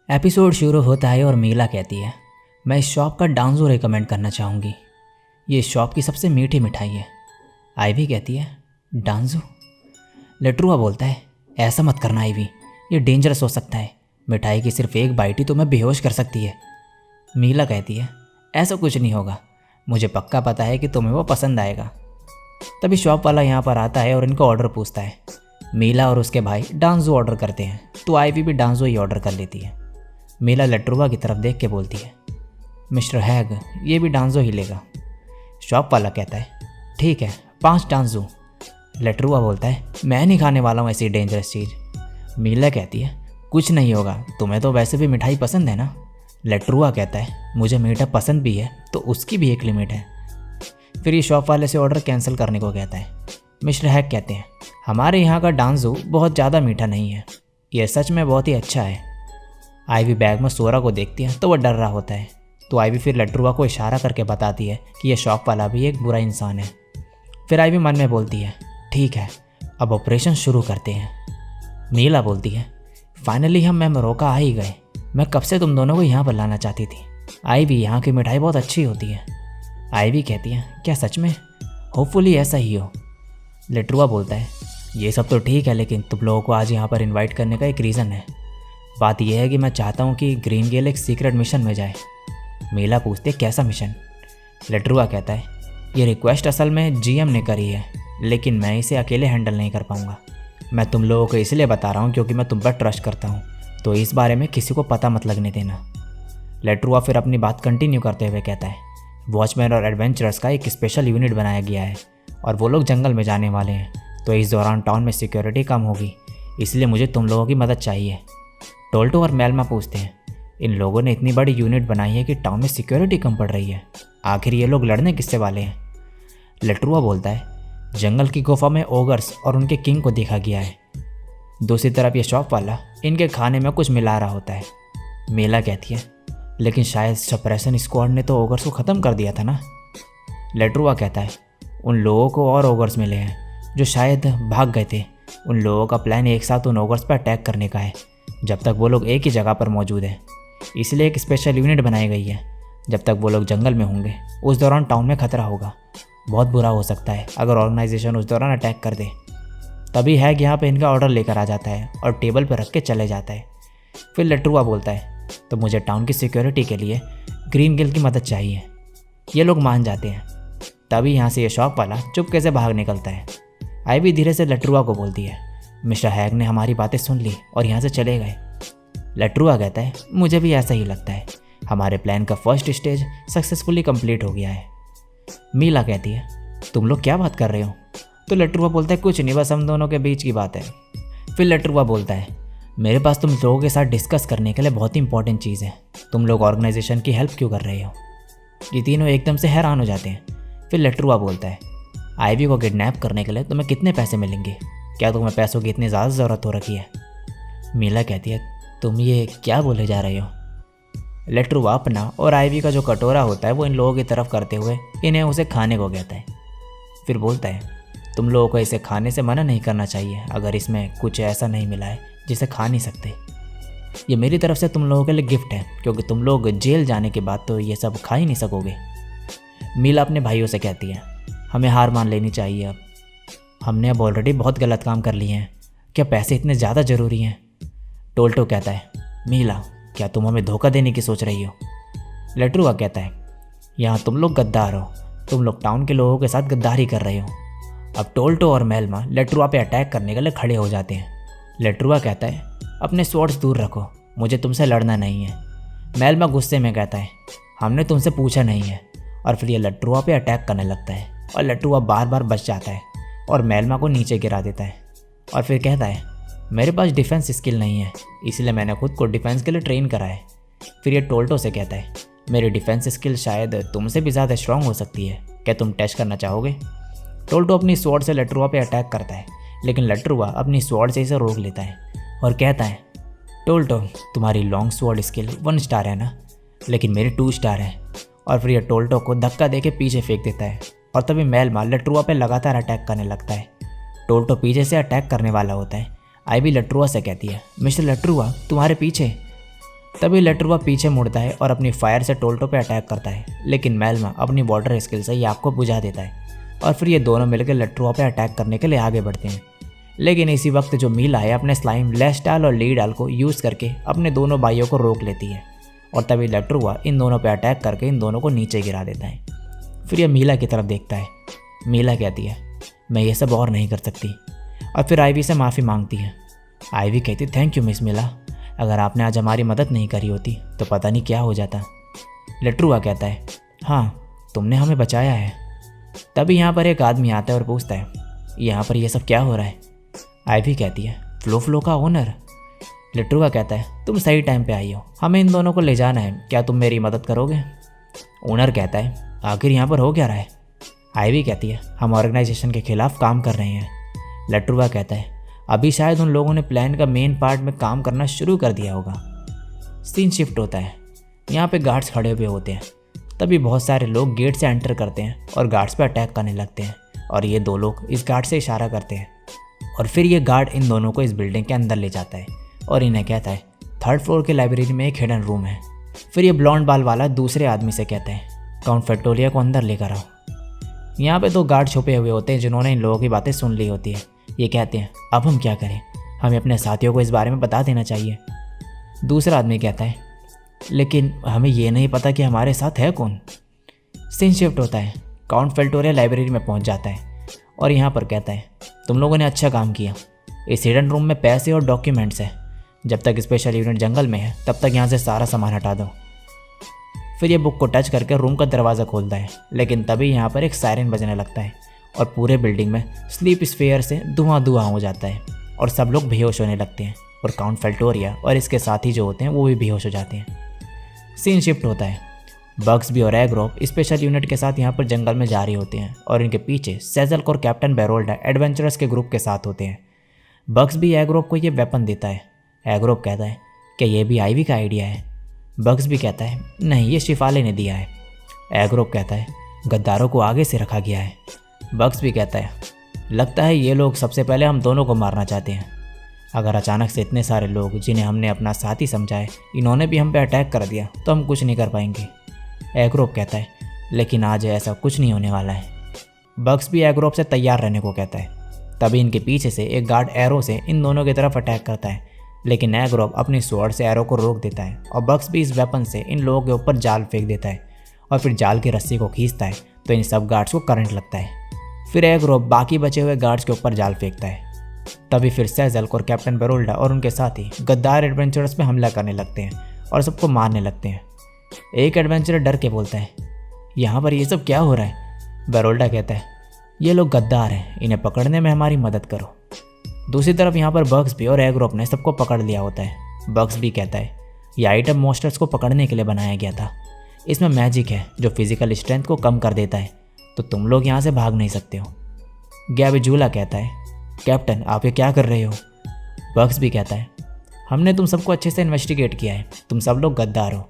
Episode शुरू होता है और मीला कहती है, मैं इस शॉप का डांजो रिकमेंड करना चाहूँगी। ये शॉप की सबसे मीठी मिठाई है। आइवी कहती है, डांजो? लेट्रुआ बोलता है, ऐसा मत करना आइवी, ये डेंजरस हो सकता है। मिठाई की सिर्फ एक बाइट ही तुम्हें बेहोश कर सकती है। मीला कहती है, ऐसा कुछ नहीं होगा, मुझे पक्का पता है कि तुम्हें वो पसंद आएगा। तभी शॉप वाला यहाँ पर आता है और इनको ऑर्डर पूछता है। मीला और उसके भाई डांजो ऑर्डर करते हैं, तो आइवी भी डांजो ही ऑर्डर कर लेती है। मीला लेट्रुआ की तरफ देख के बोलती है, मिस्टर हैग, ये भी डांजो ही लेगा। शॉप वाला कहता है, ठीक है, 5 डांजो। लेट्रुआ बोलता है, मैं नहीं खाने वाला हूँ ऐसी डेंजरस चीज़। मीला कहती है, कुछ नहीं होगा, तुम्हें तो वैसे भी मिठाई पसंद है ना। लेट्रुआ कहता है, मुझे मीठा पसंद भी है, तो उसकी भी एक लिमिट है। फिर ये शॉप वाले से ऑर्डर कैंसिल करने को कहता है। मिस्टर हैग कहते हैं, हमारे यहाँ का डांजो बहुत ज़्यादा मीठा नहीं है, यह सच में बहुत ही अच्छा है। आइवी बैग में सोरा को देखती है तो वह डर रहा होता है, तो आइवी फिर लेट्रुआ को इशारा करके बताती है कि यह शॉप वाला भी एक बुरा इंसान है। फिर आइवी मन में बोलती है, ठीक है, अब ऑपरेशन शुरू करते हैं। मीला बोलती है, फाइनली हम मेमोरोका आ ही गए, मैं कब से तुम दोनों को यहाँ पर लाना चाहती थी। आइवी, यहाँ की मिठाई बहुत अच्छी होती है। आइवी कहती है, क्या सच में? होपफुली ऐसा ही हो। लेट्रुआ बोलता है, ये सब तो ठीक है, लेकिन तुम लोगों को आज यहाँ पर इन्वाइट करने का एक रीज़न है। बात यह है कि मैं चाहता हूँ कि ग्रीन गेल एक सीक्रेट मिशन में जाए। मीला पूछती है, कैसा मिशन? लेट्रुआ कहता है, ये रिक्वेस्ट असल में जीएम ने करी है, लेकिन मैं इसे अकेले हैंडल नहीं कर पाऊँगा। मैं तुम लोगों को इसलिए बता रहा हूँ क्योंकि मैं तुम पर ट्रस्ट करता हूँ, तो इस बारे में किसी को पता मत लगने देना। लेट्रुआ फिर अपनी बात कंटिन्यू करते हुए कहता है, वॉचमैन और एडवेंचरर्स का एक स्पेशल यूनिट बनाया गया है और वो लोग जंगल में जाने वाले हैं, तो इस दौरान टाउन में सिक्योरिटी कम होगी, इसलिए मुझे तुम लोगों की मदद चाहिए। टोल्टो और मेल्मा पूछते हैं, इन लोगों ने इतनी बड़ी यूनिट बनाई है कि टाउन में सिक्योरिटी कम पड़ रही है, आखिर ये लोग लड़ने किससे वाले हैं? लेट्रुआ बोलता है, जंगल की गुफा में ओगर्स और उनके किंग को देखा गया है। दूसरी तरफ ये शॉप वाला इनके खाने में कुछ मिला रहा होता है। मीला कहती है, लेकिन शायद सप्रेशन स्क्वाड ने तो ओगर्स को ख़त्म कर दिया था ना। लेट्रुआ कहता है, उन लोगों को और ओगर्स मिले हैं जो शायद भाग गए थे। उन लोगों का प्लान एक साथ उन ओगर्स पर अटैक करने का है, जब तक वो लोग एक ही जगह पर मौजूद हैं। इसलिए एक स्पेशल यूनिट बनाई गई है। जब तक वो लोग जंगल में होंगे उस दौरान टाउन में खतरा होगा। बहुत बुरा हो सकता है अगर ऑर्गेनाइजेशन उस दौरान अटैक कर दे। तभी हैग यहाँ पे इनका ऑर्डर लेकर आ जाता है और टेबल पर रख के चले जाता है। फिर लेट्रुआ बोलता है, तो मुझे टाउन की सिक्योरिटी के लिए ग्रीन गिल की मदद चाहिए। ये लोग मान जाते हैं। तभी यहाँ से ये शॉप वाला चुपके से भाग निकलता है। आइवी धीरे से लेट्रुआ को बोलती है, मिस्टर हैग ने हमारी बातें सुन ली और यहाँ से चले गए। लेट्रुआ कहता है, मुझे भी ऐसा ही लगता है, हमारे प्लान का फर्स्ट स्टेज सक्सेसफुली कंप्लीट हो गया है। मीला कहती है, तुम लोग क्या बात कर रहे हो? तो लेट्रुआ बोलता है, कुछ नहीं, बस हम दोनों के बीच की बात है। फिर लेट्रुआ बोलता है, मेरे पास तुम लोगों के साथ डिस्कस करने के लिए बहुत ही इंपॉर्टेंट चीज़ है। तुम लोग ऑर्गेनाइजेशन की हेल्प क्यों कर रहे हो? ये तीनों एकदम से हैरान हो जाते हैं। फिर लेट्रुआ बोलता है, आइवी को किडनैप करने के लिए तुम्हें कितने पैसे मिलेंगे? क्या तुम्हें पैसों की इतनी ज़्यादा ज़रूरत हो रखी है? मीला कहती है, तुम ये क्या बोले जा रहे हो? लेट्रुआ अपना और आइवी का जो कटोरा होता है वो इन लोगों की तरफ करते हुए इन्हें उसे खाने को कहता है। फिर बोलता है, तुम लोगों को इसे खाने से मना नहीं करना चाहिए अगर इसमें कुछ ऐसा नहीं मिला है जिसे खा नहीं सकते। ये मेरी तरफ से तुम लोगों के लिए गिफ्ट है, क्योंकि तुम लोग जेल जाने के बाद तो ये सब खा ही नहीं सकोगे। मीला अपने भाइयों से कहती है, हमें हार मान लेनी चाहिए। अब हमने ऑलरेडी बहुत गलत काम कर लिए हैं, क्या पैसे इतने ज़्यादा ज़रूरी हैं? टोल्टो कहता है, मीला, क्या तुम हमें धोखा देने की सोच रही हो? लेट्रुआ कहता है, यहाँ तुम लोग गद्दार हो, तुम लोग टाउन के लोगों के साथ गद्दारी कर रहे हो। अब टोल्टो और मेल्मा लेट्रुआ पे अटैक करने के लिए खड़े हो जाते हैं। लेट्रुआ कहता है, अपने स्वॉर्ड्स दूर रखो, मुझे तुमसे लड़ना नहीं है। मेल्मा गुस्से में कहता है, हमने तुमसे पूछा नहीं है। और फिर ये लेट्रुआ पे अटैक करने लगता है और लेट्रुआ बार बार बच जाता है और मेल्मा को नीचे गिरा देता है। और फिर कहता है, मेरे पास डिफेंस स्किल नहीं है, इसलिए मैंने खुद को डिफेंस के लिए ट्रेन करा है। फिर ये टोल्टो से कहता है, मेरी डिफेंस स्किल शायद तुमसे भी ज़्यादा स्ट्रांग हो सकती है, क्या तुम टेस्ट करना चाहोगे? टोल्टो अपनी स्वॉर्ड से लेट्रुआ पे अटैक करता है, लेकिन लेट्रुआ अपनी स्वॉर्ड से इसे रोक लेता है और कहता है, टोल्टो तुम्हारी लॉन्ग स्वॉर्ड स्किल 1 स्टार है ना, लेकिन मेरी 2 स्टार है। और फिर ये टोल्टो को धक्का देके पीछे फेंक देता है और तभी मेलमा लेट्रुआ पे लगातार अटैक करने लगता है। टोल्टो पीछे से अटैक करने वाला होता है। आइवी लेट्रुआ से कहती है, मिस्टर लेट्रुआ तुम्हारे पीछे। तभी लेट्रुआ पीछे मुड़ता है और अपनी फायर से टोल्टो पे अटैक करता है, लेकिन मेलमा अपनी वाटर स्किल से ये आग को बुझा देता है और फिर ये दोनों मिलकर लेट्रुआ पे अटैक करने के लिए आगे बढ़ते हैं। लेकिन इसी वक्त जो मीला है अपने स्लाइम लेस्टाल और लीडाल को यूज़ करके अपने दोनों भाइयों को रोक लेती है और तभी लेट्रुआ इन दोनों पे अटैक करके इन दोनों को नीचे गिरा देता है। फिर यह मीला की तरफ देखता है। मीला कहती है, मैं ये सब और नहीं कर सकती, और फिर आइवी से माफ़ी मांगती है। आइवी कहती, थैंक यू मिस मीला, अगर आपने आज हमारी मदद नहीं करी होती तो पता नहीं क्या हो जाता। लेट्रुआ कहता है, हाँ तुमने हमें बचाया है। तभी यहाँ पर एक आदमी आता है और पूछता है, यहाँ पर ये सब क्या हो रहा है। आइवी कहती है, फ्लो का ओनर। लेट्रुआ कहता है, तुम सही टाइम पे आई हो, हमें इन दोनों को ले जाना है, क्या तुम मेरी मदद करोगे। ओनर कहता है, आखिर यहाँ पर हो क्या रहा है। आइवी कहती है, हम ऑर्गेनाइजेशन के खिलाफ काम कर रहे हैं। लेट्रुआ कहता है, अभी शायद उन लोगों ने प्लान का मेन पार्ट में काम करना शुरू कर दिया होगा। सीन शिफ्ट होता है। यहाँ पे गार्ड्स खड़े हुए होते हैं। तभी बहुत सारे लोग गेट से एंटर करते हैं और गार्ड्स पे अटैक करने लगते हैं और ये 2 लोग इस गार्ड से इशारा करते हैं और फिर ये गार्ड इन दोनों को इस बिल्डिंग के अंदर ले जाता है और इन्हें कहता है, 3rd फ्लोर की लाइब्रेरी में एक हिडन रूम है। फिर ये ब्लॉन्ड बाल वाला दूसरे आदमी से कहता है, काउंट फैक्टोरिया को अंदर लेकर आओ। यहाँ पे 2 गार्ड छुपे हुए होते हैं जिन्होंने इन लोगों की बातें सुन ली होती है। ये कहते हैं, अब हम क्या करें, हमें अपने साथियों को इस बारे में बता देना चाहिए। दूसरा आदमी कहता है, लेकिन हमें ये नहीं पता कि हमारे साथ है कौन। सीन शिफ्ट होता है। काउंट फैक्टोरिया लाइब्रेरी में पहुंच जाता है और यहाँ पर कहता है, तुम लोगों ने अच्छा काम किया। इस हिडन रूम में पैसे और डॉक्यूमेंट्स है। जब तक स्पेशल यूनिट जंगल में है तब तक यहाँ से सारा सामान हटा दो। फिर ये बुक को टच करके रूम का दरवाज़ा खोलता है, लेकिन तभी यहाँ पर एक सायरन बजने लगता है और पूरे बिल्डिंग में स्लीप स्फीयर से धुआं हो जाता है और सब लोग बेहोश होने लगते हैं और काउंट फैक्टोरिया और इसके साथी जो होते हैं वो भी बेहोश हो जाते हैं। सीन शिफ्ट होता है। बग्सबी और एग्रोप स्पेशल यूनिट के साथ यहाँ पर जंगल में जा रहे होते हैं और इनके पीछे सेजल्क और कैप्टन बेरोल्डा एडवेंचरर्स के ग्रुप के साथ होते हैं। बग्सबी एग्रोप को ये वेपन देता है। एग्रोप कहता है, क्या ये भी आइवी का आइडिया है। बग्सबी कहता है, नहीं ये शिफाले ने दिया है। एग्रोप कहता है, गद्दारों को आगे से रखा गया है। बग्सबी कहता है, लगता है ये लोग सबसे पहले हम दोनों को मारना चाहते हैं। अगर अचानक से इतने सारे लोग जिन्हें हमने अपना साथी समझा है इन्होंने भी हम पे अटैक कर दिया तो हम कुछ नहीं कर पाएंगे। एग्रोप कहता है, लेकिन आज ऐसा कुछ नहीं होने वाला है। बग्सबी एग्रोप से तैयार रहने को कहता है। तभी इनके पीछे से एक गार्ड एरो से इन दोनों की तरफ अटैक करता है, लेकिन एग्रोप अपनी स्वॉर्ड से एरो को रोक देता है और बग्सबी इस वेपन से इन लोगों के ऊपर जाल फेंक देता है और फिर जाल की रस्सी को खींचता है तो इन सब गार्ड्स को करंट लगता है। फिर एग्रोप बाकी बचे हुए गार्ड्स के ऊपर जाल फेंकता है। तभी फिर सेजल्क और कैप्टन बेरोल्डा और उनके साथी गद्दार एडवेंचरर्स पे हमला करने लगते हैं और सबको मारने लगते हैं। एक एडवेंचरर डर के बोलता है, यहाँ पर ये सब क्या हो रहा है। बेरोल्डा कहता है, ये लोग गद्दार हैं, इन्हें पकड़ने में हमारी मदद करो। दूसरी तरफ यहाँ पर बग्सबी और एग्रोप ने सबको पकड़ लिया होता है। बग्सबी कहता है, यह आइटम मॉन्स्टर्स को पकड़ने के लिए बनाया गया था। इसमें मैजिक है जो फिजिकल स्ट्रेंथ को कम कर देता है, तो तुम लोग यहाँ से भाग नहीं सकते हो। गैबेजुला कहता है, कैप्टन आप ये क्या कर रहे हो। बग्सबी कहता है, हमने तुम सबको अच्छे से इन्वेस्टिगेट किया है, तुम सब लोग गद्दार हो।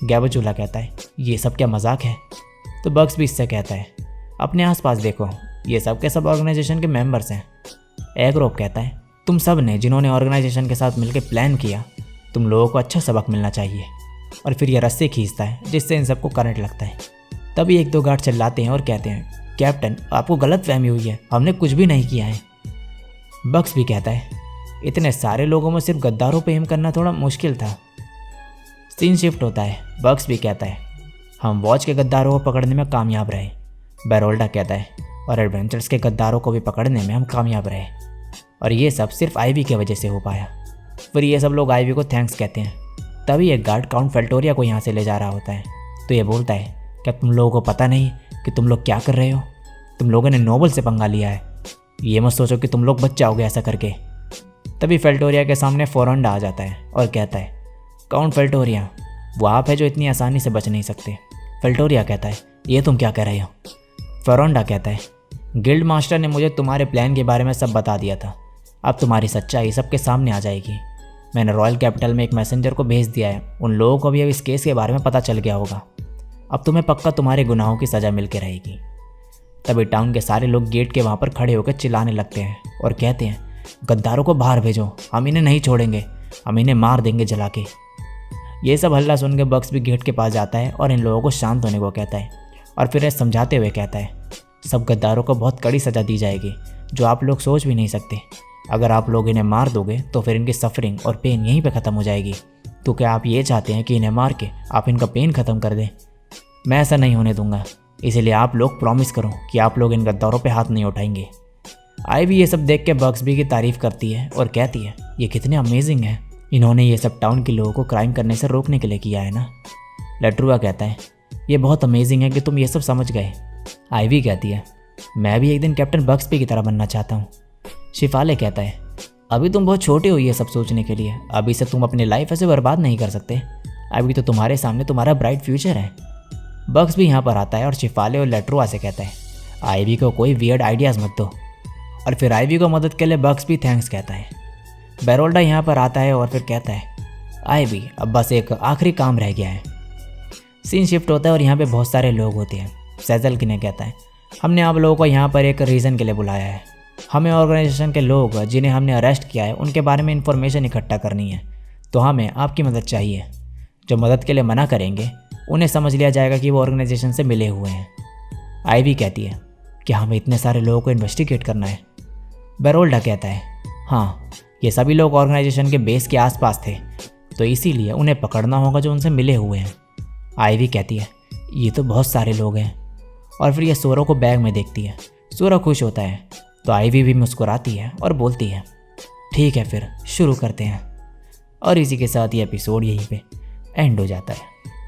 गैबेजुला कहता है, ये सब क्या मजाक है। तो बग्सबी इससे कहता है, अपने आसपास देखो, ये सब के सब ऑर्गेनाइजेशन के मेंबर्स हैं। एग्रोप कहता है, तुम सब ने जिन्होंने ऑर्गेनाइजेशन के साथ मिलकर प्लान किया, तुम लोगों को अच्छा सबक मिलना चाहिए। और फिर यह रस्सी खींचता है जिससे इन सबको करंट लगता है। तभी 1-2 गार्ड चिल्लाते हैं और कहते हैं, कैप्टन आपको गलतफहमी हुई है, हमने कुछ भी नहीं किया है। बग्सबी कहता है, इतने सारे लोगों में सिर्फ गद्दारों पे एम करना थोड़ा मुश्किल था। सीन शिफ्ट होता है। बग्सबी कहता है, हम वॉच के गद्दारों को पकड़ने में कामयाब रहे। बेरोल्डा कहता है, और एडवेंचर्स के गद्दारों को भी पकड़ने में हम कामयाब रहे, और ये सब सिर्फ आइवी की वजह से हो पाया। फिर ये सब लोग आइवी को थैंक्स कहते हैं। तभी एक गार्ड काउंट फैक्टोरिया को यहाँ से ले जा रहा होता है, तो ये बोलता है, क्या तुम लोगों को पता नहीं कि तुम लोग क्या कर रहे हो। तुम लोगों ने नोबल से पंगा लिया है, ये मत सोचो कि तुम लोग बच जाओगे ऐसा करके। तभी फैक्टोरिया के सामने फोरंडा आ जाता है और कहता है, काउंट फैक्टोरिया वो आप है जो इतनी आसानी से बच नहीं सकते। फैक्टोरिया कहता है, ये तुम क्या कह रहे हो। फोरंडा कहता है, गिल्ड मास्टर ने मुझे तुम्हारे प्लान के बारे में सब बता दिया था। अब तुम्हारी सच्चाई सबके सामने आ जाएगी। मैंने रॉयल कैपिटल में एक मैसेंजर को भेज दिया है। उन लोगों को भी अब इस केस के बारे में पता चल गया होगा। अब तुम्हें पक्का तुम्हारे गुनाहों की सज़ा मिल के रहेगी। तभी टाउन के सारे लोग गेट के वहाँ पर खड़े होकर चिल्लाने लगते हैं और कहते हैं, गद्दारों को बाहर भेजो, हम इन्हें नहीं छोड़ेंगे, हम इन्हें मार देंगे जला के। ये सब हल्ला सुन के बक्स भी गेट के पास जाता है और इन लोगों को शांत होने को कहता है और फिर समझाते हुए कहता है, सब गद्दारों को बहुत कड़ी सज़ा दी जाएगी जो आप लोग सोच भी नहीं सकते। अगर आप लोग इन्हें मार दोगे तो फिर इनकी सफरिंग और पेन यहीं पे ख़त्म हो जाएगी। तो क्या आप ये चाहते हैं कि इन्हें मार के आप इनका पेन ख़त्म कर दें? मैं ऐसा नहीं होने दूंगा, इसीलिए आप लोग प्रॉमिस करो कि आप लोग इन गद्दारों पे हाथ नहीं उठाएंगे। आइवी ये सब देख के बक्सबी की तारीफ़ करती है और कहती है, ये कितने अमेजिंग है, इन्होंने ये सब टाउन के लोगों को क्राइम करने से रोकने के लिए किया है ना। लेट्रुआ कहता है, ये बहुत अमेजिंग है कि तुम ये सब समझ गए। आइवी कहती है, मैं भी एक दिन कैप्टन बक्सबी की तरह बनना चाहता हूँ। शिफाले कहता है, अभी तुम बहुत छोटे हो ये सब सोचने के लिए, अभी से तुम अपनी लाइफ ऐसे बर्बाद नहीं कर सकते। अभी तो तुम्हारे सामने तुम्हारा ब्राइट फ्यूचर है। बक्स भी यहाँ पर आता है और शिफाले और लेट्रुआ से कहता है, आइवी को कोई वियर्ड आइडियाज़ मत दो। और फिर आइवी को मदद के लिए बक्स भी थैंक्स कहता है। बेरोल्डा यहाँ पर आता है और फिर कहता है, आइवी अब बस एक आखिरी काम रह गया है। सीन शिफ्ट होता है और यहाँ पे बहुत सारे लोग होते हैं। सेजल किने कहता है, हमने आप लोगों को यहाँ पर एक रीज़न के लिए बुलाया है। हमें ऑर्गेनाइजेशन के लोग जिन्हें हमने अरेस्ट किया है उनके बारे में इन्फॉर्मेशन इकट्ठा करनी है, तो हमें आपकी मदद चाहिए। जो मदद के लिए मना करेंगे उन्हें समझ लिया जाएगा कि वो ऑर्गेनाइजेशन से मिले हुए हैं। आइवी कहती है, क्या हमें इतने सारे लोगों को इन्वेस्टिगेट करना है? बेरोल्डा कहता है, हाँ, ये सभी लोग ऑर्गेनाइजेशन के बेस के आसपास थे, तो इसीलिए उन्हें पकड़ना होगा जो उनसे मिले हुए हैं। आइवी कहती है, ये तो बहुत सारे लोग हैं। और फिर ये सोरो को बैग में देखती है। सोरो खुश होता है तो आइवी भी मुस्कुराती है और बोलती है, ठीक है फिर शुरू करते हैं। और इसी के साथ ये एपिसोड यहीं पे एंड हो जाता है।